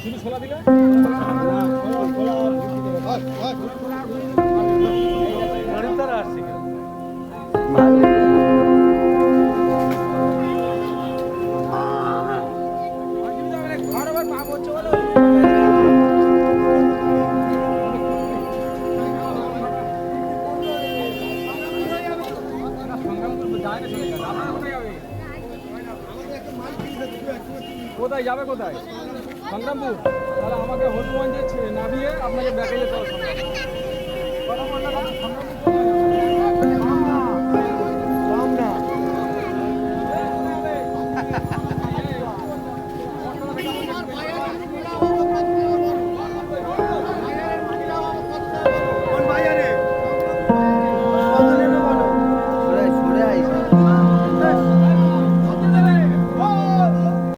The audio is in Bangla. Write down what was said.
শুধু ছোলা দিলে কোথায় যাবে, কোথায়? সংগ্রামপুর। তাহলে আমাকে হনুমানজি নামিয়ে আপনাকে ব্যাকে যেতে হবে। সংগ্রামপুর